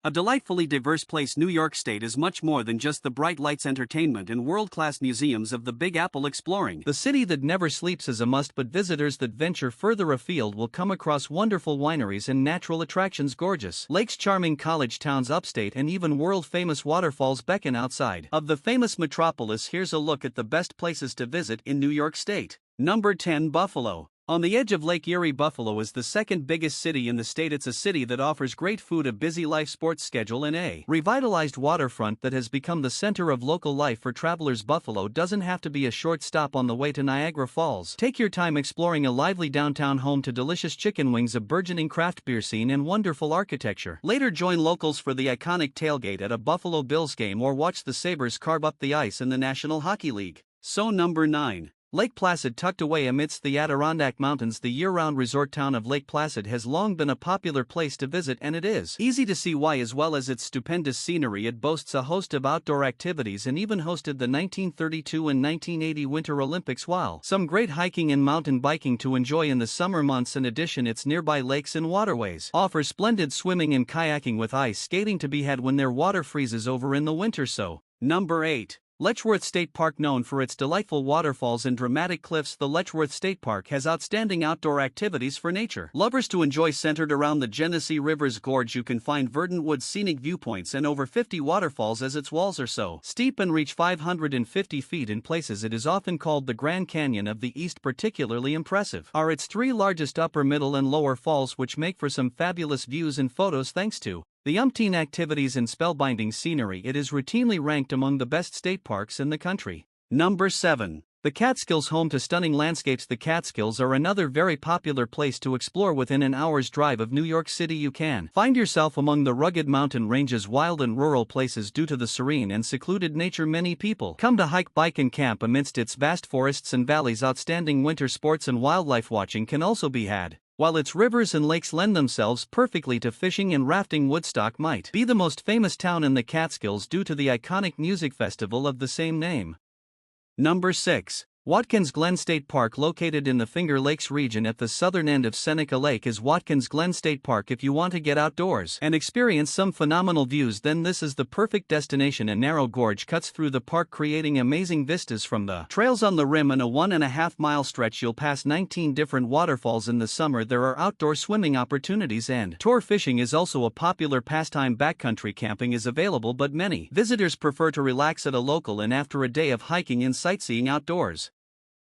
A delightfully diverse place. New York State is much more than just the bright lights, entertainment, and world-class museums of the Big Apple exploring. The city that never sleeps is a must, but visitors that venture further afield will come across wonderful wineries and natural attractions, gorgeous lakes, charming college towns upstate, and even world-famous waterfalls beckon outside of the famous metropolis. Here's a look at the best places to visit in New York State. Number 10. Buffalo. On the edge of Lake Erie, Buffalo is the second biggest city in the state. It's a city that offers great food, a busy life, sports schedule, and a revitalized waterfront that has become the center of local life for travelers. Buffalo doesn't have to be a short stop on the way to Niagara Falls. Take your time exploring a lively downtown home to delicious chicken wings, a burgeoning craft beer scene, and wonderful architecture. Later, join locals for the iconic tailgate at a Buffalo Bills game or watch the Sabres carve up the ice in the National Hockey League. So number 9. Lake Placid. Tucked away amidst the Adirondack Mountains, the year-round resort town of Lake Placid has long been a popular place to visit, and it is easy to see why. As well as its stupendous scenery, it boasts a host of outdoor activities and even hosted the 1932 and 1980 Winter Olympics, while some great hiking and mountain biking to enjoy in the summer months. In addition, its nearby lakes and waterways offer splendid swimming and kayaking, with ice skating to be had when their water freezes over in the winter. So, number 8. Letchworth State Park. Known for its delightful waterfalls and dramatic cliffs, the Letchworth State Park has outstanding outdoor activities for nature lovers to enjoy. Centered around the Genesee River's gorge, you can find verdant woods, scenic viewpoints, and over 50 waterfalls, as its walls are so steep and reach 550 feet. In places, it is often called the Grand Canyon of the East. Particularly impressive are its 3 largest upper, middle, and lower falls, which make for some fabulous views and photos thanks to the umpteen activities and spellbinding scenery. It is routinely ranked among the best state parks in the country. Number 7. The Catskills. Home to stunning landscapes, the Catskills are another very popular place to explore. Within an hour's drive of New York City, you can find yourself among the rugged mountain ranges, wild and rural places. Due to the serene and secluded nature, many people come to hike, bike, and camp amidst its vast forests and valleys. Outstanding winter sports and wildlife watching can also be had, while its rivers and lakes lend themselves perfectly to fishing and rafting. Woodstock might be the most famous town in the Catskills due to the iconic music festival of the same name. Number 6. Watkins Glen State Park. Located in the Finger Lakes region at the southern end of Seneca Lake is Watkins Glen State Park. If you want to get outdoors and experience some phenomenal views, then this is the perfect destination. A narrow gorge cuts through the park, creating amazing vistas from the trails on the rim. In a 1.5-mile stretch, you'll pass 19 different waterfalls. In the summer, there are outdoor swimming opportunities, and tour fishing is also a popular pastime. Backcountry camping is available, but many visitors prefer to relax at a local inn after a day of hiking and sightseeing outdoors.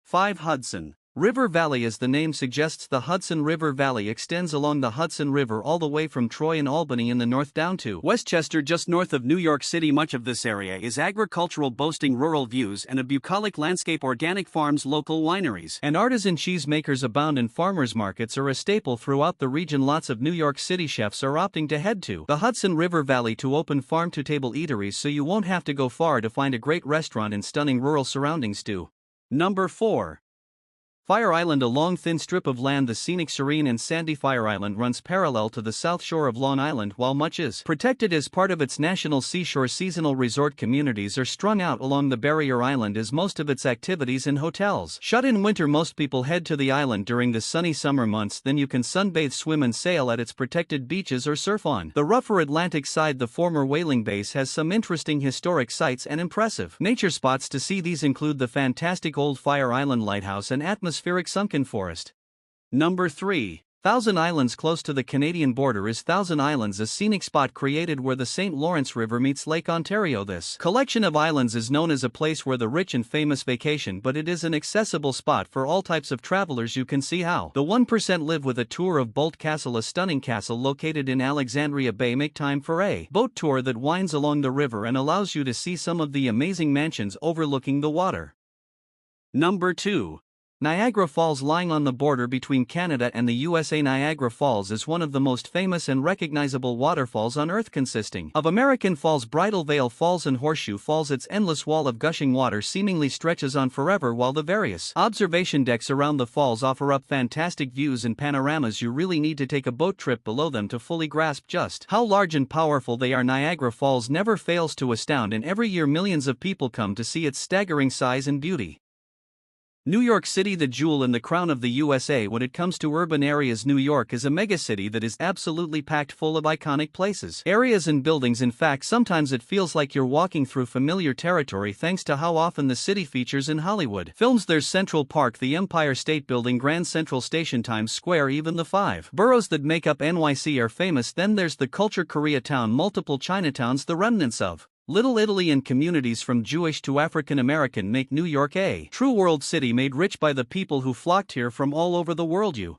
5. Hudson River Valley. As the name suggests, the Hudson River Valley extends along the Hudson River all the way from Troy and Albany in the north down to Westchester, just north of New York City. Much of this area is agricultural, boasting rural views and a bucolic landscape. Organic farms, local wineries, and artisan cheesemakers abound, and farmers markets are a staple throughout the region. Lots of New York City chefs are opting to head to the Hudson River Valley to open farm-to-table eateries, so you won't have to go far to find a great restaurant in stunning rural surroundings. Number 4. Fire Island. A long thin strip of land, the scenic, serene, and sandy Fire Island runs parallel to the south shore of Long Island. While much is protected as part of its national seashore, seasonal resort communities are strung out along the barrier. Island is most of its activities and hotels shut in winter. Most people head to the island during the sunny summer months, then you can sunbathe, swim, and sail at its protected beaches or surf on the rougher Atlantic side. The former whaling base has some interesting historic sites and impressive nature spots to see. These include the fantastic old Fire Island Lighthouse and atmospheric sunken forest. Number 3. Thousand Islands. Close to the Canadian border is Thousand Islands, a scenic spot created where the St. Lawrence River meets Lake Ontario. This collection of islands is known as a place where the rich and famous vacation, but it is an accessible spot for all types of travelers. You can see how the 1% live with a tour of Bolt Castle, a stunning castle located in Alexandria Bay. Make time for a boat tour that winds along the river and allows you to see some of the amazing mansions overlooking the water. Number 2. Niagara Falls. Lying on the border between Canada and the USA, Niagara Falls is one of the most famous and recognizable waterfalls on Earth, consisting of American Falls, Bridal Veil Falls, and Horseshoe Falls. Its endless wall of gushing water seemingly stretches on forever, while the various observation decks around the falls offer up fantastic views and panoramas. You really need to take a boat trip below them to fully grasp just how large and powerful they are. Niagara Falls never fails to astound, and every year millions of people come to see its staggering size and beauty. New York City, the jewel in the crown of the USA. When it comes to urban areas, New York is a megacity that is absolutely packed full of iconic places, areas and buildings. In fact, sometimes it feels like you're walking through familiar territory thanks to how often the city features in Hollywood films. There's Central Park, the Empire State Building, Grand Central Station, Times Square, even the five boroughs that make up NYC are famous. Then there's the culture, Koreatown, multiple Chinatowns, the remnants of Little Italy, and communities from Jewish to African American make New York a true world city, made rich by the people who flocked here from all over the world. You